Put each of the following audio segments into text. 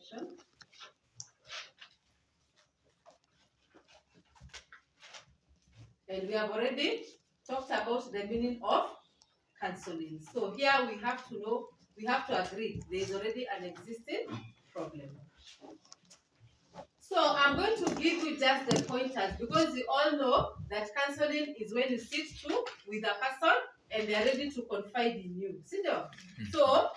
section. And we have already talked about the meaning of counseling. So here we have to know, we have to agree there is already an existing problem. So I'm going to give you just the pointers because you all know that counseling is when you sit with a person and they are ready to confide in you. See there? So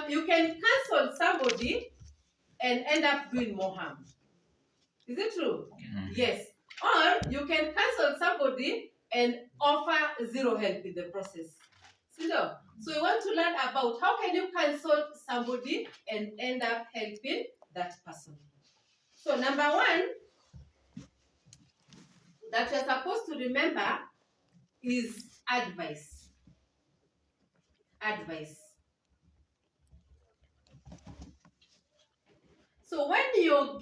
you can counsel somebody and end up doing more harm. Is it true? Yes. Or you can counsel somebody and offer zero help in the process. See there? So you want to learn about how can you counsel somebody and end up helping that person. So number one that you're supposed to remember is advice. Advice. So when you're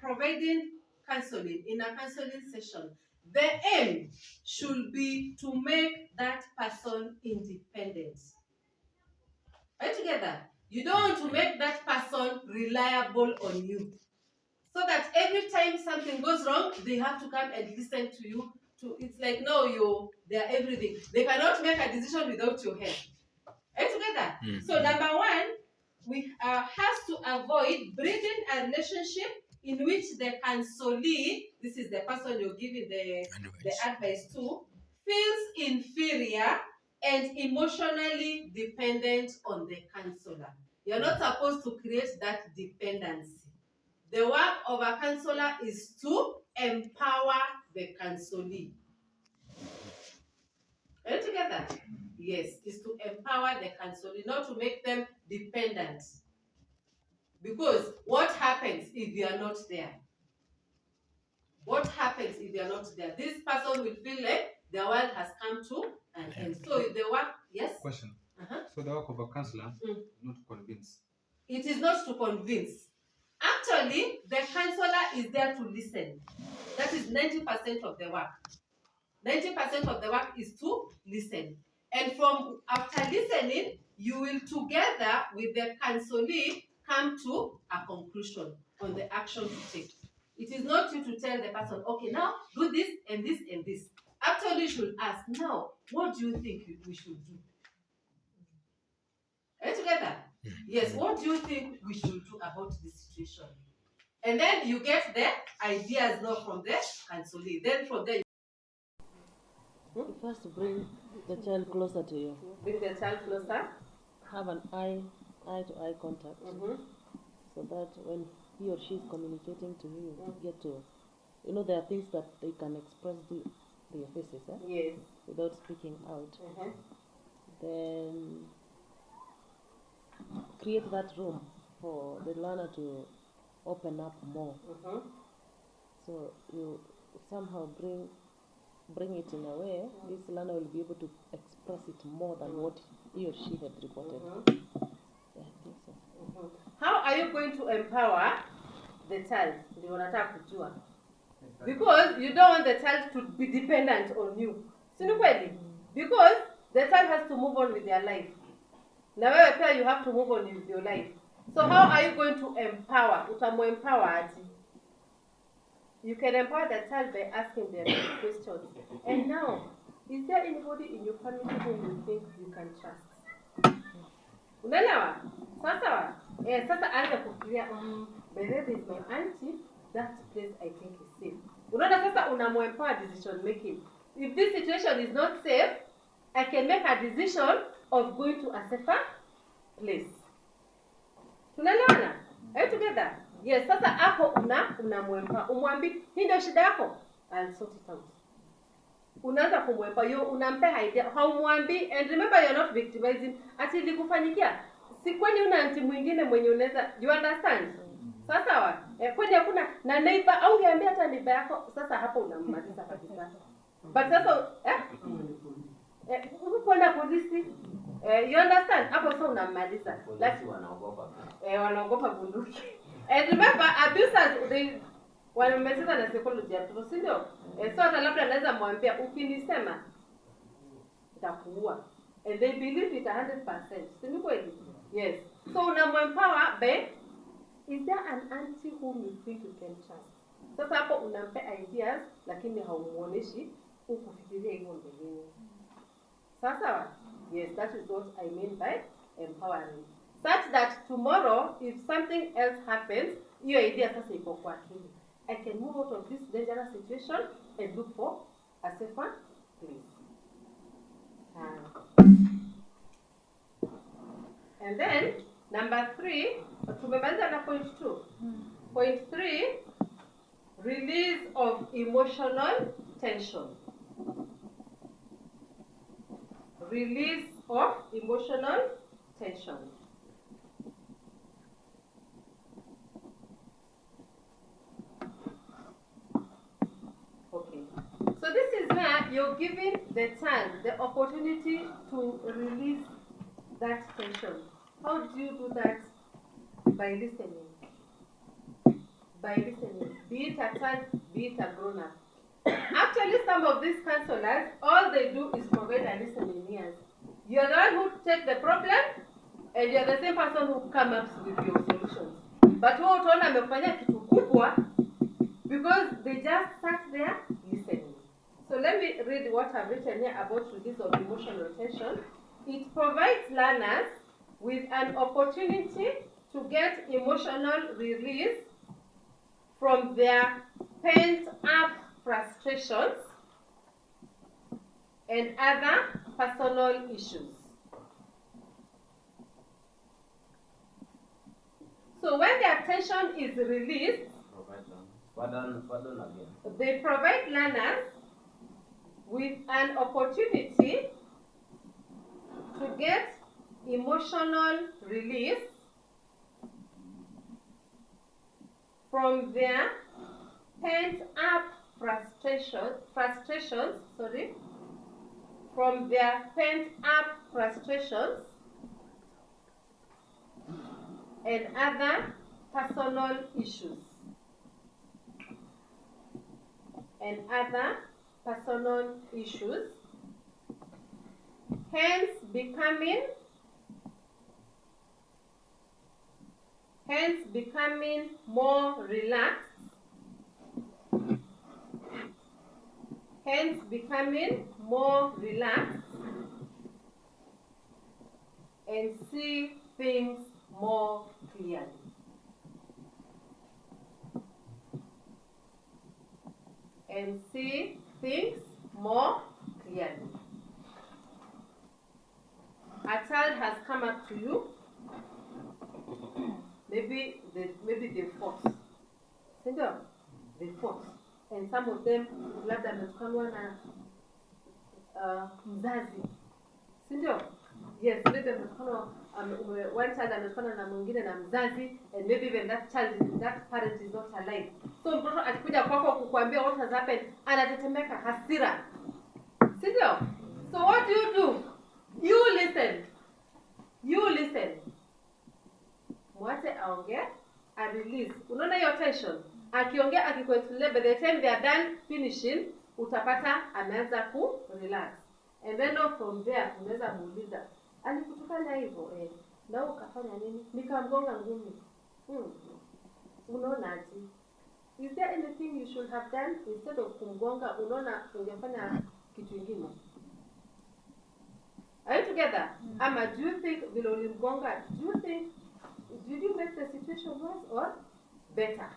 providing counseling in a counseling session, the aim should be to make that person independent. Are you together? You don't want to make that person reliable on you, so that every time something goes wrong, they have to come and listen to you. It's like no, they're everything. They cannot make a decision without your help. Are you together? So number one, we have to avoid breeding a relationship in which the counselee, this is the person you're giving the advice to, feels inferior and emotionally dependent on the counselor. You're not supposed to create that dependency. The work of a counselor is to empower the counselee. Are you together? Yes, is to empower the counselee, not to make them dependent. Because what happens if you are not there? What happens if you are not there? This person will feel like the world has come to an end. So the work, yes? Question. So the work of a counselor is not to convince. It is not to convince. Actually, the counselor is there to listen. That is 90% of the work. 90% of the work is to listen. And from after listening, you will together with the counselee come to a conclusion on the action to take. It is not you to tell the person, okay, now do this and this and this. Actually, you should ask, now, what do you think we should do? Are you together? Yes, what do you think we should do about this situation? And then you get the ideas now from the counselee. Then from there, you first bring the child closer to you. Bring the child closer. Have an eye-to-eye contact. So that when he or she is communicating to you, you get to, there are things that they can express to your faces, Yes. without speaking out. Then create that room for the learner to open up more. So you somehow bring it in a way this learner will be able to express it more than what he or she had reported. Yeah, I think so. How are you going to empower the child? Because you don't want the child to be dependent on you. Because the child has to move on with their life. Now you have to move on with your life. So how are you going to empower? You can empower the child by asking them questions. And now, is there anybody in your family whom you think you can trust? Unaelewa? Sasa anza kufikiria, by the way, is my auntie, that place I think is safe. Unaona sasa unamuempower decision making. If this situation is not safe, I can make a decision of going to a safer place. Tunaelewana? Are you together? Yes, sasa hapo unamuempower. Umwambi, hii ndio shida yako. I'll sort it out. Unaanza kumwempower, unampa idea. Haumwambi, and remember you're not victimizing. Ati ilikufanyikia. Si kwani una anti mwingine mwenye unaweza, you understand? Sasa kwani hakuna na neighbor au ungeambia hata neighbor yako, sasa hapo unammaliza kabisa. But sasa uko na polisi. You understand? Hapo sasa unammaliza. Polisi wanaogopa. Wanaogopa bunduki. And remember, abusers, they wamemaliza na psychology ya mtoto, si ndio? So hata labda anaweza mwambia ukinisema nitakuua. And they believe it 100%. Si ni kweli? Yes. So unamempower by Is there an auntie whom you think you can trust? Sasa hapo unampe ideas lakini haumuoneshi ukufikiria hivyo mbeleni. Sawa? Yes, that is what I mean by empowering. Such that tomorrow, if something else happens, hiyo idea sasa iko kwa akili. I can move out of this dangerous situation and look for a safer place. And then, number 3, tumemaliza na point 2. Point 3, release of emotional tension. Release of emotional tension. Okay. So this is where you're giving the child the opportunity to release that tension. How do you do that? By listening. By listening. Be it a child, be it a grown-up. Actually, some of these counselors, all they do is provide a listening ears. You're the one who take the problem, and you're the same person who comes up with your solutions. But who utaona amefanya kitu kubwa because they just sat there listening. So let me read what I've written here about release of emotional tension. It provides learners with an opportunity to get emotional release from their pent-up frustrations and other personal issues. So when their tension is released, they provide learners with an opportunity to get emotional release from their pent-up frustrations, and other personal issues. Hence becoming more relaxed. And see things more clearly. A child has come up to you. Maybe they fought. They fought. And some of them labda ametukanwa na mzazi. Sindio? Yes, maybe one child ametukana na mwingine na mzazi, and maybe even that parent is not alive. So mtoto akikuja kwako kukuambia what has happened, anatetemeka, hasira. Sindio? So what do? You listen. Mwache aongea, a release. Unaona hiyo tension? Akiongea akikuexplain, by the time they are done finishing, utapata ameanza ku relax. And then from there unaweza muuliza, alikutukana hivyo na ukafanya nini? Nikamgonga ngumi. Unaona aje? Is there anything you should have done instead of kumgonga? Unaona ungefanya kitu kingine? Are you together? Ama do you think vile ulimgonga, did you make the situation worse or better?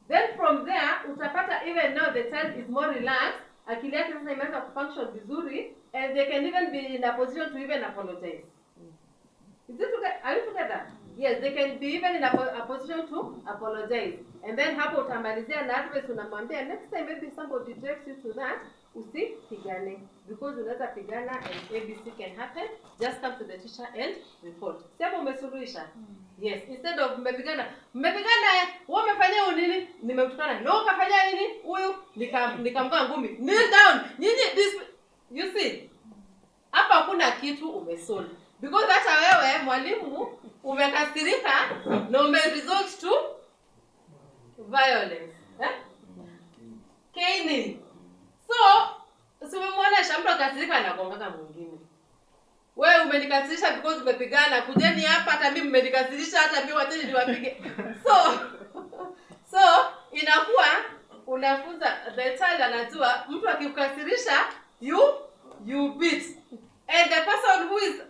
Then from there utapata even now the child is more relaxed, akili yake sasa imeanza kufunction vizuri, and they can even be in a position to even apologize. Are you together? Yes, they can be even in a position to apologize. And then hapo utamalizia na advice unamwambia, next time maybe somebody directs you to that, usipigane, because unaweza pigana and ABC can happen. Just come to the teacher and report. Sasa umesuluhisha. Yes, instead of mmepigana, wewe umefanya nini? Nimekutukana. Leo ukafanya nini? Huyu nikamgonga ngumi. Kneel down. This, you see? Hapa hakuna kitu umesolve. Because hata wewe mwalimu umekasirika na umeresort to violence. Caning. So umemwona mtu akasirika anagonga mwingine. wewe umenikasirisha because umepigana, kujeni hapa, hata mimi mmenikasirisha, hata mimi wateni niwapige. So inakuwa unafunza the child anajua mtu akikukasirisha you beat, and the person who is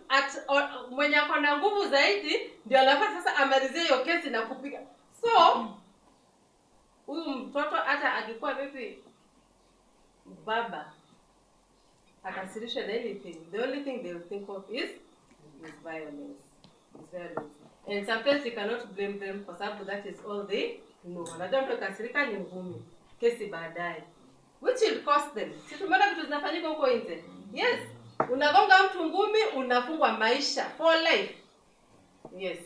mwenye ako na nguvu zaidi ndio anafaa sasa amalizie hiyo kesi na kupiga. So huyu mtoto hata akikuwa vipi baba akasirishwe na anything, the only thing they will think of is violence. And sometimes you cannot blame them kwa sababu that is all they know. Wanajua mtu kasirika ni ngumi, kesi baadaye, which will cost them. Si tumeona vitu zinafanyika huko nje? Yes, unagonga mtu ngumi unafungwa maisha for life. Yes,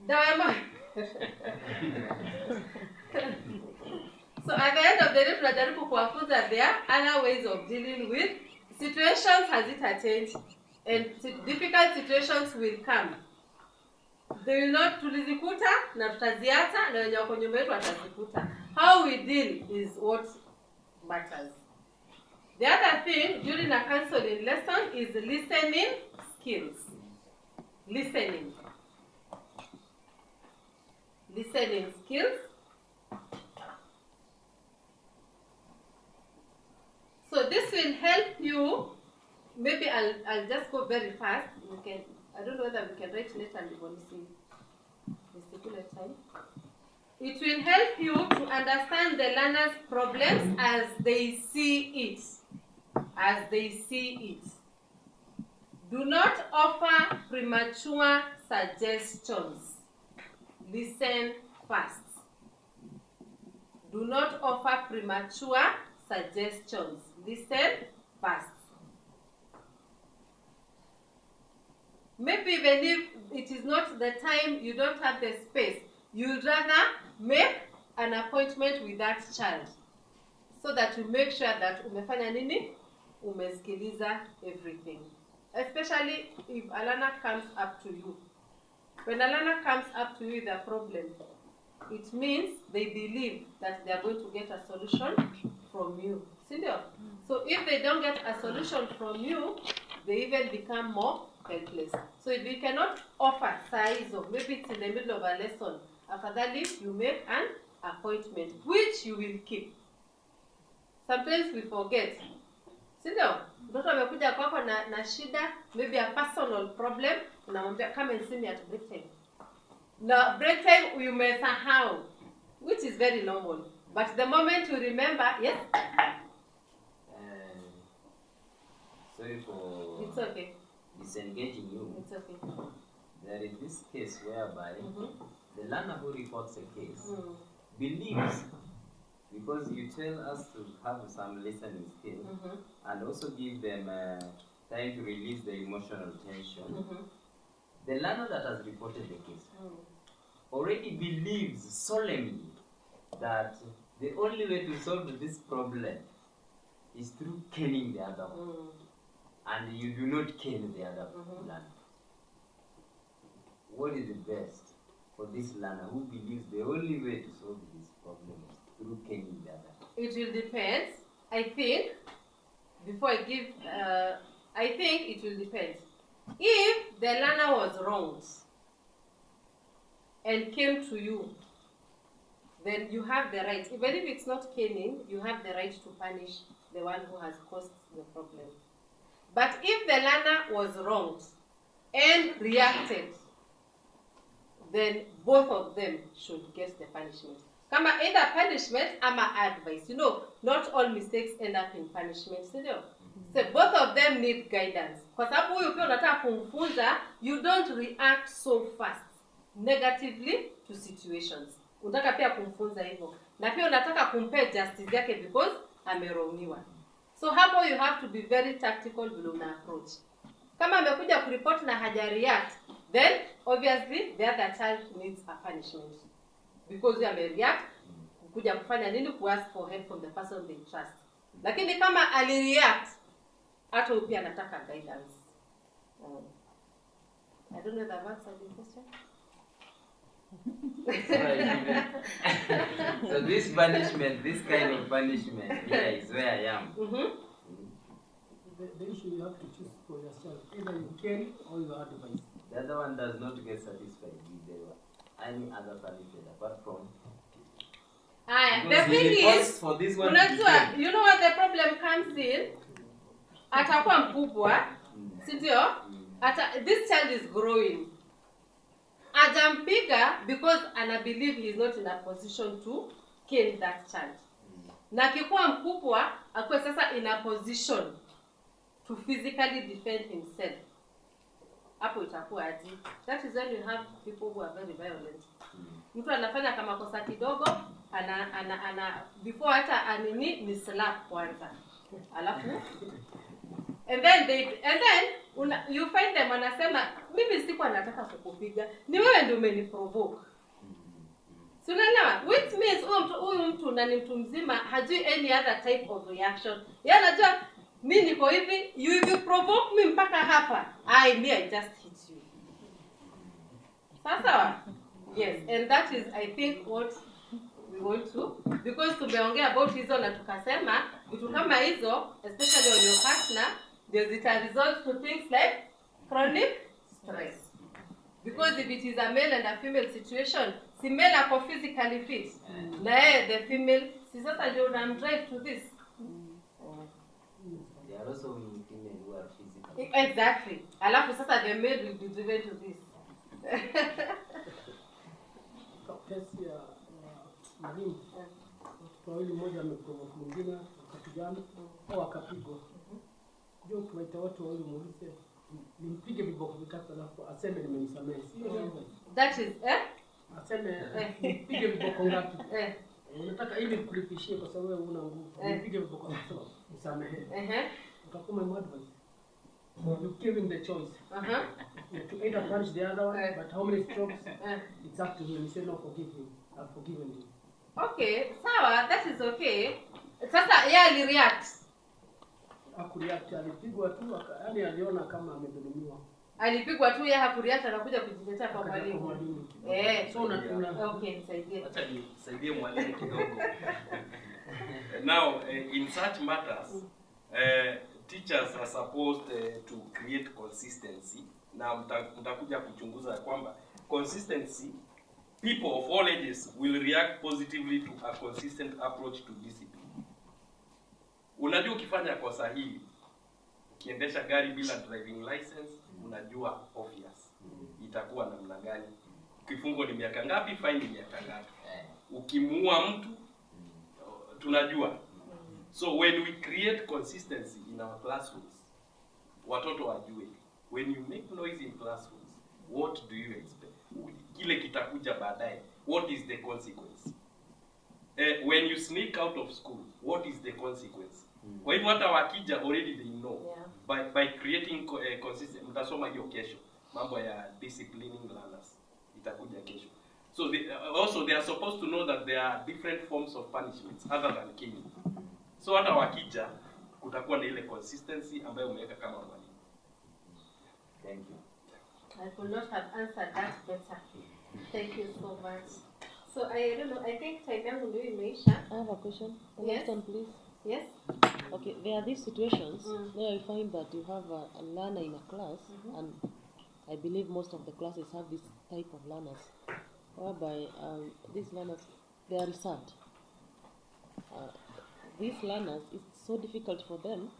dawa. So at the end of the day tunajaribu kuwafunza there are other ways of dealing with situations as it attains, and difficult situations will come. They will not, tulizikuta na tutaziacha na wenye wako nyuma yetu watazikuta. How we deal is what matters. The other thing during a counseling lesson is listening skills. Listening skills. So this will help you. Maybe I'll just go very fast. We can, I don't know whether we can write later and we'll see the time. It will help you to understand the learner's problems as they see it. Do not offer premature suggestions. Listen first. Do not offer premature suggestions. Listen first. Maybe even if it is not the time, you don't have the space, you'd rather make an appointment with that child so that you make sure that umefanya nini, umesikiliza everything. Especially if a learner comes up to you. When a learner comes up to you with a problem, it means they believe that they are going to get a solution from you. So if they don't get a solution from you, they even become more helpless. So if you cannot offer size of, maybe it's in the middle of a lesson, afadhali you make an appointment which you will keep. Sometimes we forget. Mtoto amekuja kwako na shida, maybe a personal problem, unamwambia come and see me at break time. Now break time you may sahau, which is very normal. But the moment you remember, yes? Sorry for it's okay. Disengaging you. It's okay. There is this case whereby the learner who reports a case believes, because you tell us to have some listening skills and also give them time to release the emotional tension, the learner that has reported the case already believes solemnly that the only way to solve this problem is through caning the other one. And you do not cane the other learner. What is the best for this learner who believes the only way to solve this problem is through caning the other? It will depend. I think, before I give, I think it will depend. If the learner was wronged and came to you, then you have the right, even if it's not caning, you have the right to punish the one who has caused the problem. But if the learner was wronged and reacted, then both of them should get the punishment. Kama either punishment ama advice. Not all mistakes end up in punishment. So both of them need guidance. Kwa sababu huyu pia unataka kumfunza, you don't react so fast negatively to situations. Unataka pia kumfunza hivyo. Na pia unataka kumpe justice yake because ameraumiwa. So hapo you have to be very tactical vile una approach. Kama amekuja kureport na haja react, then obviously the other child needs a punishment. Because you react, kuja kufanya nini, ku ask for help from the person they trust. Lakini kama alireact, hata pia anataka guidance. I don't know if I've answered your question. So this punishment, this kind of punishment here is where I am. the issue you have to choose for yourself. Either you carry or you advise. The other one does not get satisfied with any other services apart from. The Because he thing reports is, for this one. unajua, you know what the problem comes in? Atakuwa mkubwa, si ndio? This child is growing. Ajampiga because ana believe he is not in a position to kill that child. Na kikuwa mkubwa, akwe sasa in a position to physically defend himself. Hapo itakuwa aje? That is when you have people who are very violent. Mtu anafanya kama kosa kidogo, ana before hata anini ni slap kwanza. Alafu and then you find them wanasema mimi sikuwa nataka kukupiga, ni wewe ndio umeniprovoke. So unaelewa? Which means huyu mtu na ni mtu mzima hajui any other type of reaction. Yeye anajua mimi niko hivi, you provoke me mpaka hapa. I just hit you. Sasa yes, and that is I think what we want to, because tumeongea about hizo na tukasema vitu kama hizo especially on your partner does it result to things like chronic stress. Because if it is a male and a female situation, si male ako physically fit, na the female si sasa ndio drive to this. There are also women who are physical. Exactly. Alafu sasa the male will be driven to this. Kesi ya mwalimu, watoto wawili, mmoja ameprovoke mwingine akapigana au akapigwa. Ndio tuwaita watu wawili muulize nimpige viboko vitatu alafu aseme nimemsamehe. That is Aseme nimpige viboko ngapi? Unataka hivi kulipishie kwa sababu wewe una nguvu. Nimpige viboko ngapi? Msamehe. Utakuma advice. You give him the choice. To either punish the other one, but how many strokes? It's up to him. He said no, forgive him. I've forgiven him. Okay, sawa, that is okay. Sasa yeye alireact. Hakureact, alipigwa tu, yaani aliona kama amedhulumiwa. Alipigwa tu, yeye hakureact, anakuja kujitetea kwa mwalimu. So okay, nisaidie. Acha nisaidie mwalimu kidogo. Now, in such matters, teachers are supposed to create consistency. Na mtakuja kuchunguza kwamba consistency, people of all ages will react positively to a consistent approach to discipline. Unajua ukifanya kosa hili, ukiendesha gari bila driving license, unajua obvious itakuwa namna gani. Kifungo ni miaka ngapi, fine ni miaka ngapi. Ukimuua mtu, tunajua. So when we create consistency in our classrooms, watoto wajue, when you make noise in classrooms, what do you expect? Kile kitakuja baadaye, what is the consequence? When you sneak out of school, what is the consequence? Kwa hivyo hata wakija already they know. By creating consistent, mtasoma hiyo kesho, mambo ya disciplining learners itakuja kesho. So also they are supposed to know that there are different forms of punishments other than caning. So hata wakija kutakuwa na ile consistency ambayo umeweka kama mwalimu. Thank you. I could not have answered that better. Thank you so much. So I don't know, I think time yangu ndio imeisha. I have a question. Yes. Next one, please. Yes? Okay, there are these situations where you find that you have a learner in a class, and I believe most of the classes have this type of learners, whereby these learners, they are reserved. These learners, it's so difficult for them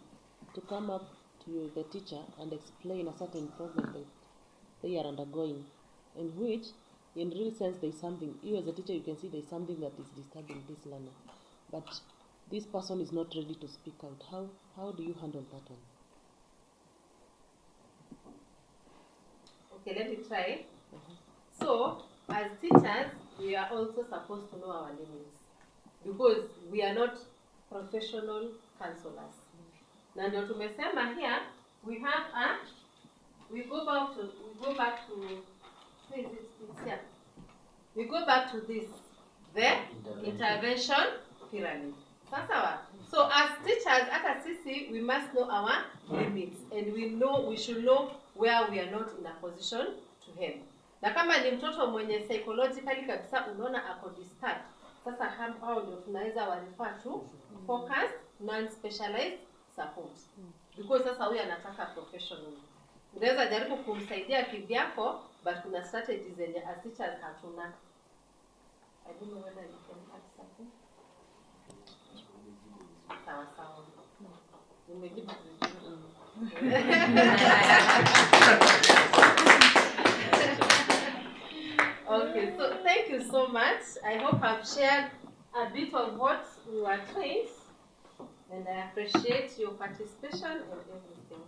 to come up to the teacher and explain a certain problem that they are undergoing, in which, in real sense, there is something. You as a teacher, you can see there is something that is disturbing this learner, but this person is not ready to speak out. How do you handle that one? Okay, let me try. So, as teachers, we are also supposed to know our limits, because we are not professional counselors. Na ndio tumesema here, we go back to this, the intervention pyramid. Sawa. So as teachers, hata sisi, we must know our limits, and we should know where we are not in a position to help. Na kama ni mtoto mwenye psychologically kabisa unaona ako disturbed, sasa hao ndio tunaweza wa refer to focused non-specialized support. because sasa huyu anataka professional. Unaweza jaribu kumsaidia kivyako, but kuna strategies zenye as teachers hatuna. I don't know whether you can add something. Sawa. Nimejibu vizuri. Okay, so thank you so much. I hope I've shared a bit of what we were trained, and I appreciate your participation and everything.